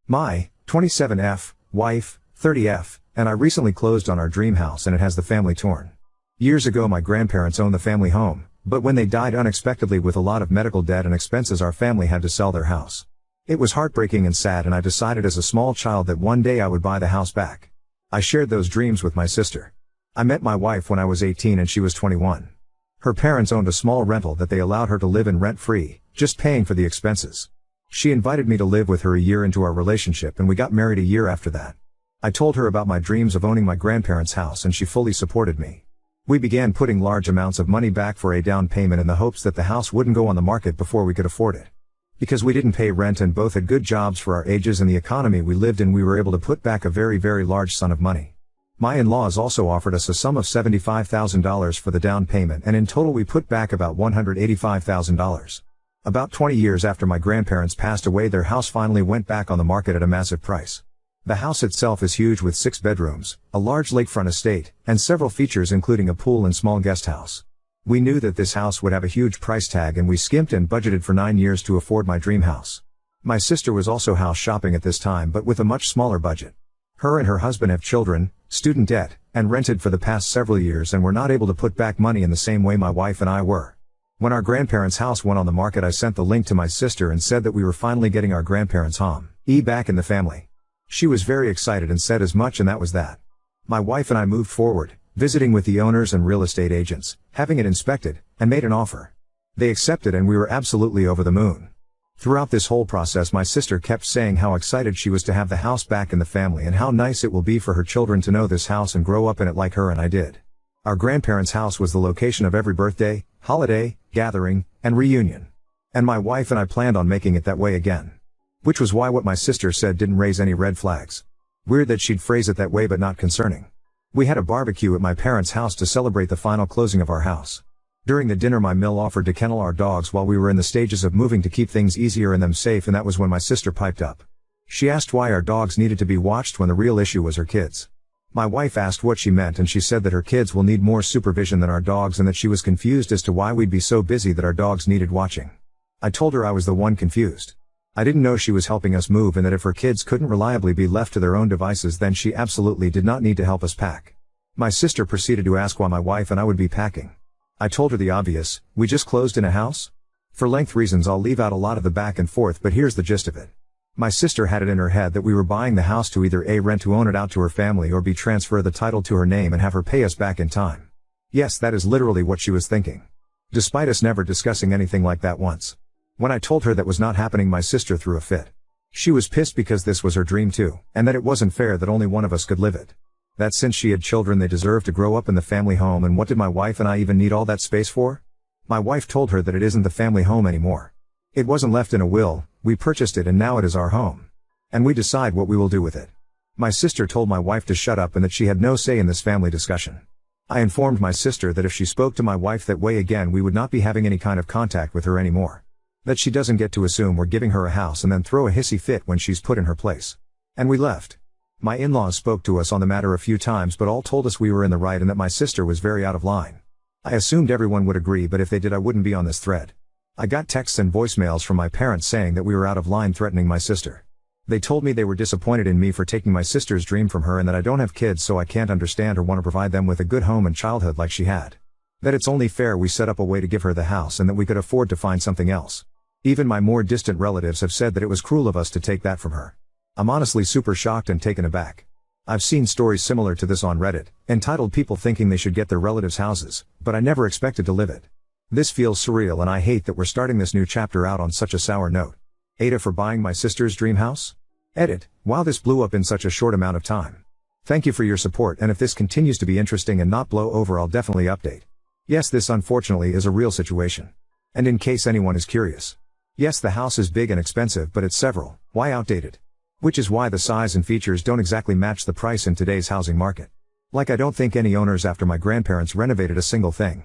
My 27F, wife, 30F, and I recently closed on our dream house and it has the family torn. Years ago my grandparents owned the family home, but when they died unexpectedly with a lot of medical debt and expenses our family had to sell their house. It was heartbreaking and sad and I decided as a small child that one day I would buy the house back. I shared those dreams with my sister. I met my wife when I was 18 and she was 21. Her parents owned a small rental that they allowed her to live in rent-free, just paying for the expenses. She invited me to live with her a year into our relationship and we got married a year after that. I told her about my dreams of owning my grandparents' house and she fully supported me. We began putting large amounts of money back for a down payment in the hopes that the house wouldn't go on the market before we could afford it. Because we didn't pay rent and both had good jobs for our ages and the economy we lived in, we were able to put back a very large sum of money. My in-laws also offered us a sum of $75,000 for the down payment and in total we put back about $185,000. About 20 years after my grandparents passed away their house finally went back on the market at a massive price. The house itself is huge with 6 bedrooms, a large lakefront estate, and several features including a pool and small guest house. We knew that this house would have a huge price tag and we skimped and budgeted for 9 years to afford my dream house. My sister was also house shopping at this time but with a much smaller budget. Her and her husband have children, student debt, and rented for the past several years and were not able to put back money in the same way my wife and I were. When our grandparents' house went on the market I sent the link to my sister and said that we were finally getting our grandparents' home back in the family. She was very excited and said as much and that was that. My wife and I moved forward, visiting with the owners and real estate agents, having it inspected, and made an offer. They accepted and we were absolutely over the moon. Throughout this whole process my sister kept saying how excited she was to have the house back in the family and how nice it will be for her children to know this house and grow up in it like her and I did. Our grandparents' house was the location of every birthday, holiday, gathering, and reunion. And my wife and I planned on making it that way again. Which was why what my sister said didn't raise any red flags. Weird that she'd phrase it that way but not concerning. We had a barbecue at my parents' house to celebrate the final closing of our house. During the dinner my mill offered to kennel our dogs while we were in the stages of moving to keep things easier and them safe and that was when my sister piped up. She asked why our dogs needed to be watched when the real issue was her kids. My wife asked what she meant and she said that her kids will need more supervision than our dogs and that she was confused as to why we'd be so busy that our dogs needed watching. I told her I was the one confused. I didn't know she was helping us move and that if her kids couldn't reliably be left to their own devices then she absolutely did not need to help us pack. My sister proceeded to ask why my wife and I would be packing. I told her the obvious, we just closed in a house? For length reasons I'll leave out a lot of the back and forth but here's the gist of it. My sister had it in her head that we were buying the house to either A, rent to own it out to her family or B, transfer the title to her name and have her pay us back in time. Yes, that is literally what she was thinking. Despite us never discussing anything like that once. When I told her that was not happening my sister threw a fit. She was pissed because this was her dream too, and that it wasn't fair that only one of us could live it. That since she had children they deserved to grow up in the family home and what did my wife and I even need all that space for? My wife told her that it isn't the family home anymore. It wasn't left in a will, we purchased it and now it is our home. And we decide what we will do with it. My sister told my wife to shut up and that she had no say in this family discussion. I informed my sister that if she spoke to my wife that way again we would not be having any kind of contact with her anymore. That she doesn't get to assume we're giving her a house and then throw a hissy fit when she's put in her place. And we left. My in-laws spoke to us on the matter a few times but all told us we were in the right and that my sister was very out of line. I assumed everyone would agree but if they did I wouldn't be on this thread. I got texts and voicemails from my parents saying that we were out of line threatening my sister. They told me they were disappointed in me for taking my sister's dream from her and that I don't have kids so I can't understand or want to provide them with a good home and childhood like she had. That it's only fair we set up a way to give her the house and that we could afford to find something else. Even my more distant relatives have said that it was cruel of us to take that from her. I'm honestly super shocked and taken aback. I've seen stories similar to this on Reddit, entitled people thinking they should get their relatives' houses, but I never expected to live it. This feels surreal and I hate that we're starting this new chapter out on such a sour note. Ada for buying my sister's dream house? Edit, wow this blew up in such a short amount of time. Thank you for your support and if this continues to be interesting and not blow over I'll definitely update. Yes this unfortunately is a real situation. And in case anyone is curious. Yes the house is big and expensive but it's several, why outdated? Which is why the size and features don't exactly match the price in today's housing market. Like I don't think any owners after my grandparents renovated a single thing.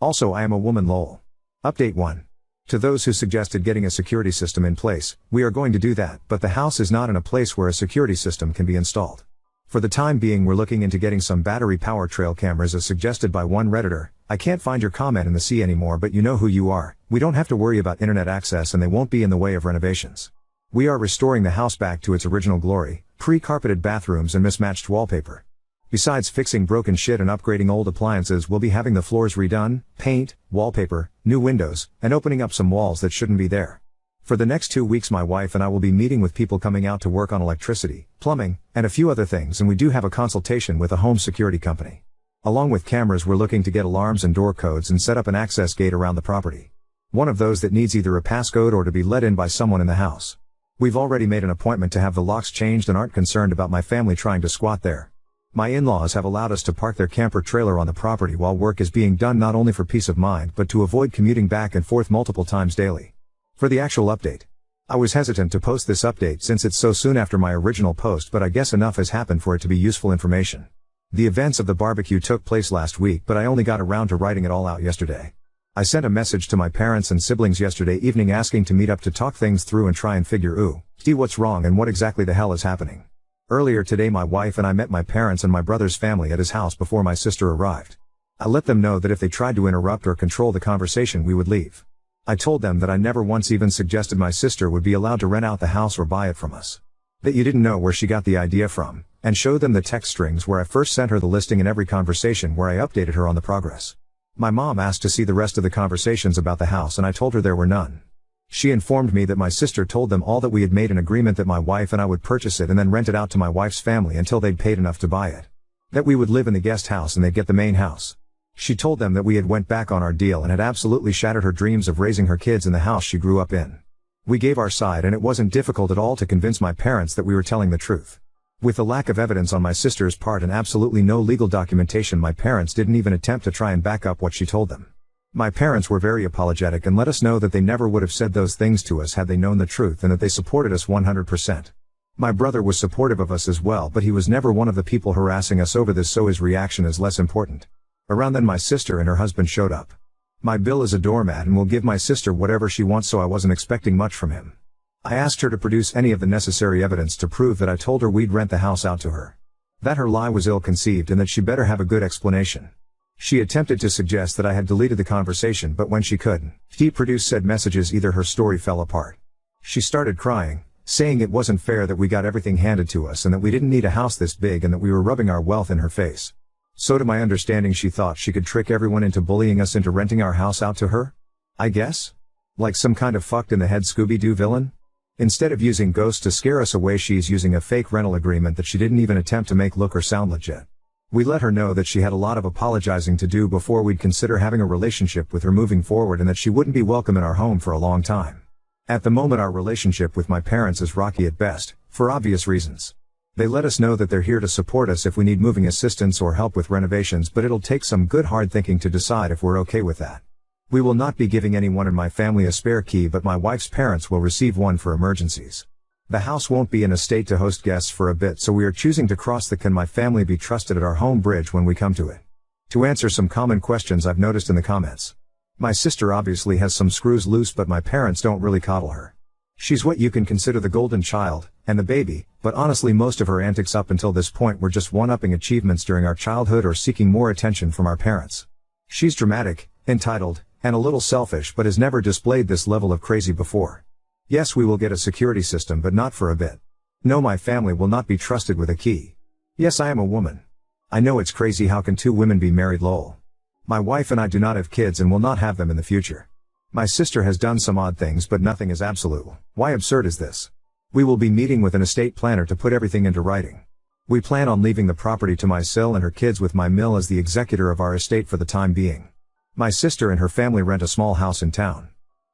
Also I am a woman lol. Update 1. To those who suggested getting a security system in place, we are going to do that but the house is not in a place where a security system can be installed. For the time being we're looking into getting some battery power trail cameras as suggested by one Redditor. I can't find your comment in the sea anymore but you know who you are, we don't have to worry about internet access and they won't be in the way of renovations. We are restoring the house back to its original glory, pre-carpeted bathrooms and mismatched wallpaper. Besides fixing broken shit and upgrading old appliances, we'll be having the floors redone, paint, wallpaper, new windows, and opening up some walls that shouldn't be there. For the next 2 weeks my wife and I will be meeting with people coming out to work on electricity, plumbing, and a few other things, and we do have a consultation with a home security company. Along with cameras, we're looking to get alarms and door codes and set up an access gate around the property. One of those that needs either a passcode or to be let in by someone in the house. We've already made an appointment to have the locks changed and aren't concerned about my family trying to squat there. My in-laws have allowed us to park their camper trailer on the property while work is being done, not only for peace of mind but to avoid commuting back and forth multiple times daily. For the actual update. I was hesitant to post this update since it's so soon after my original post, but I guess enough has happened for it to be useful information. The events of the barbecue took place last week, but I only got around to writing it all out yesterday. I sent a message to my parents and siblings yesterday evening asking to meet up to talk things through and try and figure see what's wrong and what exactly the hell is happening. Earlier today my wife and I met my parents and my brother's family at his house before my sister arrived. I let them know that if they tried to interrupt or control the conversation we would leave. I told them that I never once even suggested my sister would be allowed to rent out the house or buy it from us. That you didn't know where she got the idea from, and showed them the text strings where I first sent her the listing and every conversation where I updated her on the progress. My mom asked to see the rest of the conversations about the house and I told her there were none. She informed me that my sister told them all that we had made an agreement that my wife and I would purchase it and then rent it out to my wife's family until they'd paid enough to buy it. That we would live in the guest house and they'd get the main house. She told them that we had went back on our deal and had absolutely shattered her dreams of raising her kids in the house she grew up in. We gave our side and it wasn't difficult at all to convince my parents that we were telling the truth. With the lack of evidence on my sister's part and absolutely no legal documentation, my parents didn't even attempt to try and back up what she told them. My parents were very apologetic and let us know that they never would have said those things to us had they known the truth and that they supported us 100%. My brother was supportive of us as well, but he was never one of the people harassing us over this, so his reaction is less important. Around then my sister and her husband showed up. My Bill is a doormat and will give my sister whatever she wants, so I wasn't expecting much from him. I asked her to produce any of the necessary evidence to prove that I told her we'd rent the house out to her. That her lie was ill-conceived and that she better have a good explanation. She attempted to suggest that I had deleted the conversation, but when she couldn't produce said messages, either her story fell apart. She started crying, saying it wasn't fair that we got everything handed to us and that we didn't need a house this big and that we were rubbing our wealth in her face. So to my understanding she thought she could trick everyone into bullying us into renting our house out to her? I guess? Like some kind of fucked in the head Scooby-Doo villain? Instead of using ghosts to scare us away, she's using a fake rental agreement that she didn't even attempt to make look or sound legit. We let her know that she had a lot of apologizing to do before we'd consider having a relationship with her moving forward and that she wouldn't be welcome in our home for a long time. At the moment our relationship with my parents is rocky at best, for obvious reasons. They let us know that they're here to support us if we need moving assistance or help with renovations, but it'll take some good hard thinking to decide if we're okay with that. We will not be giving anyone in my family a spare key, but my wife's parents will receive one for emergencies. The house won't be in a state to host guests for a bit, so we are choosing to cross the "can my family be trusted at our home" bridge when we come to it. To answer some common questions I've noticed in the comments. My sister obviously has some screws loose, but my parents don't really coddle her. She's what you can consider the golden child, and the baby, but honestly most of her antics up until this point were just one-upping achievements during our childhood or seeking more attention from our parents. She's dramatic, entitled, and a little selfish, but has never displayed this level of crazy before. Yes, we will get a security system, but not for a bit. No, my family will not be trusted with a key. Yes, I am a woman. I know it's crazy, how can two women be married, lol. My wife and I do not have kids and will not have them in the future. My sister has done some odd things, but nothing is absolute. Why absurd is this? We will be meeting with an estate planner to put everything into writing. We plan on leaving the property to my sil and her kids, with my mill as the executor of our estate for the time being. My sister and her family rent a small house in town.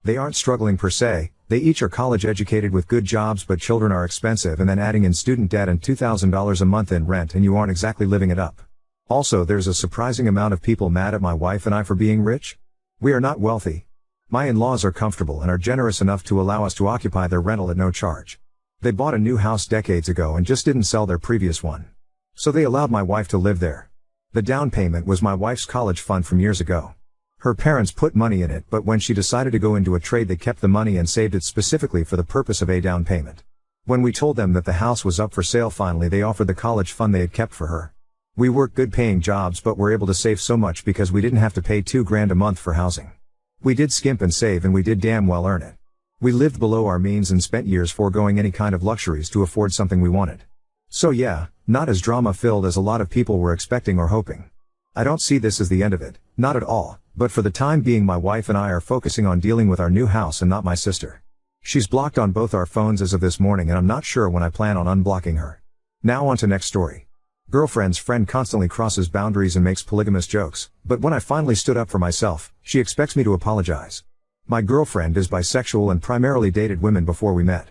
They aren't struggling per se, they each are college educated with good jobs, but children are expensive, and then adding in student debt and $2,000 a month in rent and you aren't exactly living it up. Also, there's a surprising amount of people mad at my wife and I for being rich. We are not wealthy. My in-laws are comfortable and are generous enough to allow us to occupy their rental at no charge. They bought a new house decades ago and just didn't sell their previous one. So they allowed my wife to live there. The down payment was my wife's college fund from years ago. Her parents put money in it, but when she decided to go into a trade they kept the money and saved it specifically for the purpose of a down payment. When we told them that the house was up for sale, finally they offered the college fund they had kept for her. We worked good paying jobs but were able to save so much because we didn't have to pay $2,000 a month for housing. We did skimp and save, and we did damn well earn it. We lived below our means and spent years foregoing any kind of luxuries to afford something we wanted. So yeah, not as drama-filled as a lot of people were expecting or hoping. I don't see this as the end of it, not at all, but for the time being my wife and I are focusing on dealing with our new house and not my sister. She's blocked on both our phones as of this morning and I'm not sure when I plan on unblocking her. Now on to next story. Girlfriend's friend constantly crosses boundaries and makes polygamous jokes, but when I finally stood up for myself, she expects me to apologize. My girlfriend is bisexual and primarily dated women before we met.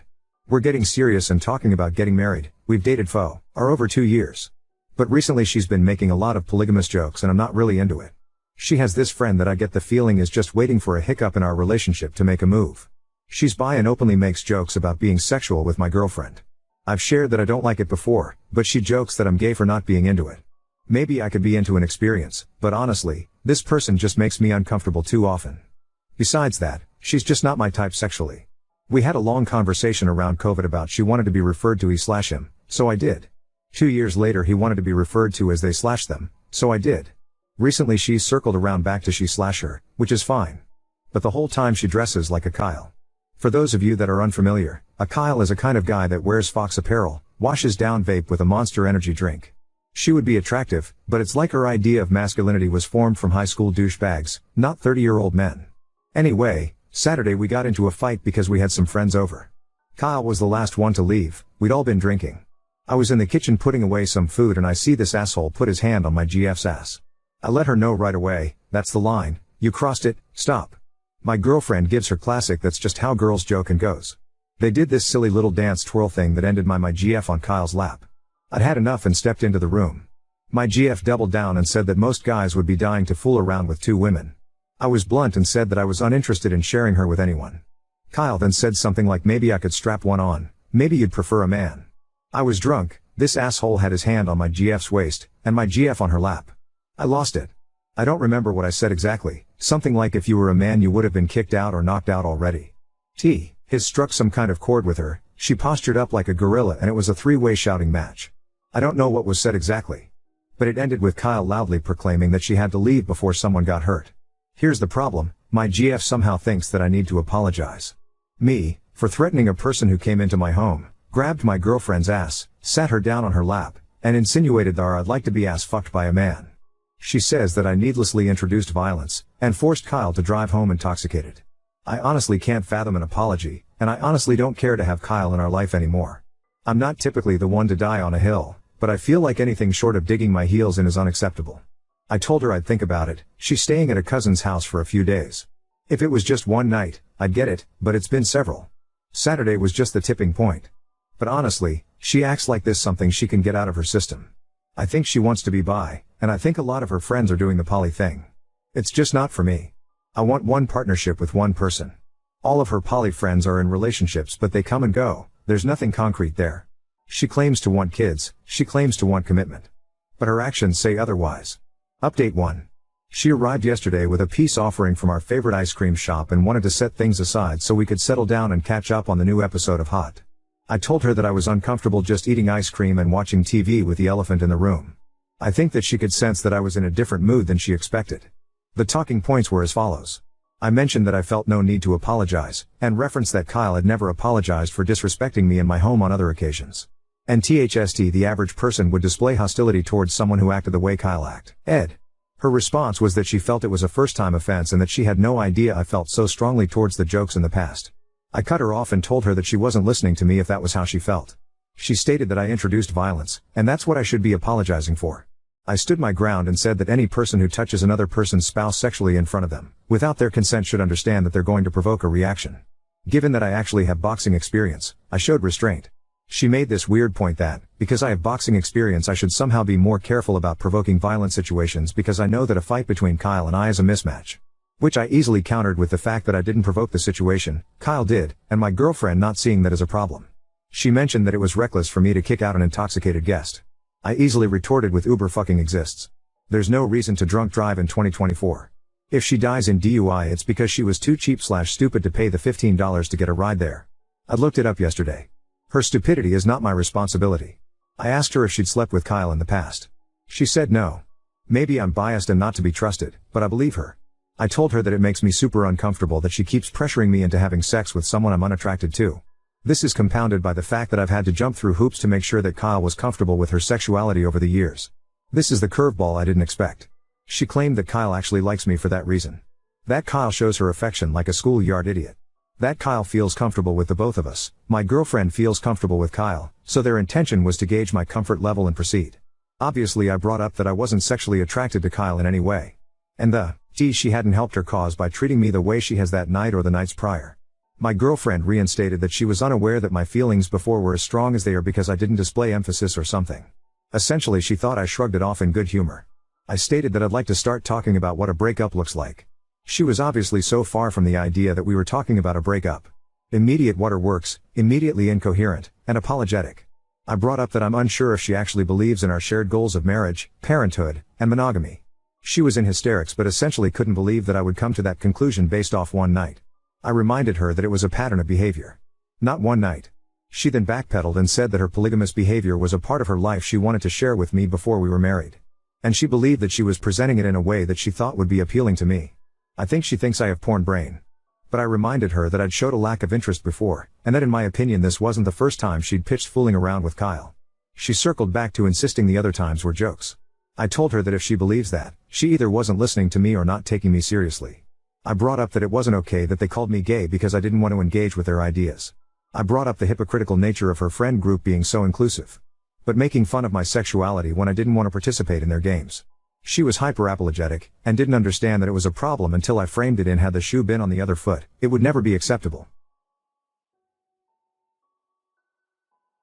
We're getting serious and talking about getting married. We've dated for over 2 years. But recently she's been making a lot of polygamous jokes and I'm not really into it. She has this friend that I get the feeling is just waiting for a hiccup in our relationship to make a move. She's bi and openly makes jokes about being sexual with my girlfriend. I've shared that I don't like it before, but she jokes that I'm gay for not being into it. Maybe I could be into an experience, but honestly, this person just makes me uncomfortable too often. Besides that, she's just not my type sexually. We had a long conversation around COVID about she wanted to be referred to he/him, so I did. 2 years later he wanted to be referred to as they/them, so I did. Recently she's circled around back to she/her, which is fine. But the whole time she dresses like a Kyle. For those of you that are unfamiliar, a Kyle is a kind of guy that wears Fox apparel, washes down vape with a Monster Energy drink. She would be attractive, but it's like her idea of masculinity was formed from high school douchebags, not 30-year-old men. Anyway, Saturday we got into a fight because we had some friends over. Kyle was the last one to leave, we'd all been drinking. I was in the kitchen putting away some food and I see this asshole put his hand on my GF's ass. I let her know right away, that's the line, you crossed it, stop. My girlfriend gives her classic that's just how girls joke and goes. They did this silly little dance twirl thing that ended my GF on Kyle's lap. I'd had enough and stepped into the room. My GF doubled down and said that most guys would be dying to fool around with 2 women. I was blunt and said that I was uninterested in sharing her with anyone. Kyle then said something like maybe I could strap one on, maybe you'd prefer a man. I was drunk, this asshole had his hand on my GF's waist, and my GF on her lap. I lost it. I don't remember what I said exactly, something like if you were a man you would have been kicked out or knocked out already. His struck some kind of chord with her, she postured up like a gorilla and it was a 3-way shouting match. I don't know what was said exactly. But it ended with Kyle loudly proclaiming that she had to leave before someone got hurt. Here's the problem, my GF somehow thinks that I need to apologize. Me, for threatening a person who came into my home, grabbed my girlfriend's ass, sat her down on her lap, and insinuated that I'd like to be ass fucked by a man. She says that I needlessly introduced violence, and forced Kyle to drive home intoxicated. I honestly can't fathom an apology, and I honestly don't care to have Kyle in our life anymore. I'm not typically the one to die on a hill, but I feel like anything short of digging my heels in is unacceptable. I told her I'd think about it, she's staying at a cousin's house for a few days. If it was just one night, I'd get it, but it's been several. Saturday was just the tipping point. But honestly, she acts like this something she can get out of her system. I think she wants to be bi, and I think a lot of her friends are doing the poly thing. It's just not for me. I want one partnership with one person. All of her poly friends are in relationships but they come and go, there's nothing concrete there. She claims to want kids, she claims to want commitment. But her actions say otherwise. Update 1. She arrived yesterday with a peace offering from our favorite ice cream shop and wanted to set things aside so we could settle down and catch up on the new episode of Hot. I told her that I was uncomfortable just eating ice cream and watching TV with the elephant in the room. I think that she could sense that I was in a different mood than she expected. The talking points were as follows. I mentioned that I felt no need to apologize, and referenced that Kyle had never apologized for disrespecting me in my home on other occasions. And THST the average person would display hostility towards someone who acted the way Kyle acted. Her response was that she felt it was a first-time offense and that she had no idea I felt so strongly towards the jokes in the past. I cut her off and told her that she wasn't listening to me if that was how she felt. She stated that I introduced violence, and that's what I should be apologizing for. I stood my ground and said that any person who touches another person's spouse sexually in front of them, without their consent should understand that they're going to provoke a reaction. Given that I actually have boxing experience, I showed restraint. She made this weird point that, because I have boxing experience I should somehow be more careful about provoking violent situations because I know that a fight between Kyle and I is a mismatch. Which I easily countered with the fact that I didn't provoke the situation, Kyle did, and my girlfriend not seeing that as a problem. She mentioned that it was reckless for me to kick out an intoxicated guest. I easily retorted with Uber fucking exists. There's no reason to drunk drive in 2024. If she dies in DUI it's because she was too cheap/stupid to pay the $15 to get a ride there. I looked it up yesterday. Her stupidity is not my responsibility. I asked her if she'd slept with Kyle in the past. She said no. Maybe I'm biased and not to be trusted, but I believe her. I told her that it makes me super uncomfortable that she keeps pressuring me into having sex with someone I'm unattracted to. This is compounded by the fact that I've had to jump through hoops to make sure that Kyle was comfortable with her sexuality over the years. This is the curveball I didn't expect. She claimed that Kyle actually likes me for that reason. That Kyle shows her affection like a schoolyard idiot. That Kyle feels comfortable with the both of us. My girlfriend feels comfortable with Kyle, so their intention was to gauge my comfort level and proceed. Obviously I brought up that I wasn't sexually attracted to Kyle in any way. And she hadn't helped her cause by treating me the way she has that night or the nights prior. My girlfriend reinstated that she was unaware that my feelings before were as strong as they are because I didn't display emphasis or something. Essentially she thought I shrugged it off in good humor. I stated that I'd like to start talking about what a breakup looks like. She was obviously so far from the idea that we were talking about a breakup. Immediate waterworks, immediately incoherent, and apologetic. I brought up that I'm unsure if she actually believes in our shared goals of marriage, parenthood, and monogamy. She was in hysterics but essentially couldn't believe that I would come to that conclusion based off one night. I reminded her that it was a pattern of behavior. Not one night. She then backpedaled and said that her polygamous behavior was a part of her life she wanted to share with me before we were married. And she believed that she was presenting it in a way that she thought would be appealing to me. I think she thinks I have porn brain. But I reminded her that I'd showed a lack of interest before, and that in my opinion this wasn't the first time she'd pitched fooling around with Kyle. She circled back to insisting the other times were jokes. I told her that if she believes that, she either wasn't listening to me or not taking me seriously. I brought up that it wasn't okay that they called me gay because I didn't want to engage with their ideas. I brought up the hypocritical nature of her friend group being so inclusive. But making fun of my sexuality when I didn't want to participate in their games. She was hyper-apologetic, and didn't understand that it was a problem until I framed it in had the shoe been on the other foot, it would never be acceptable.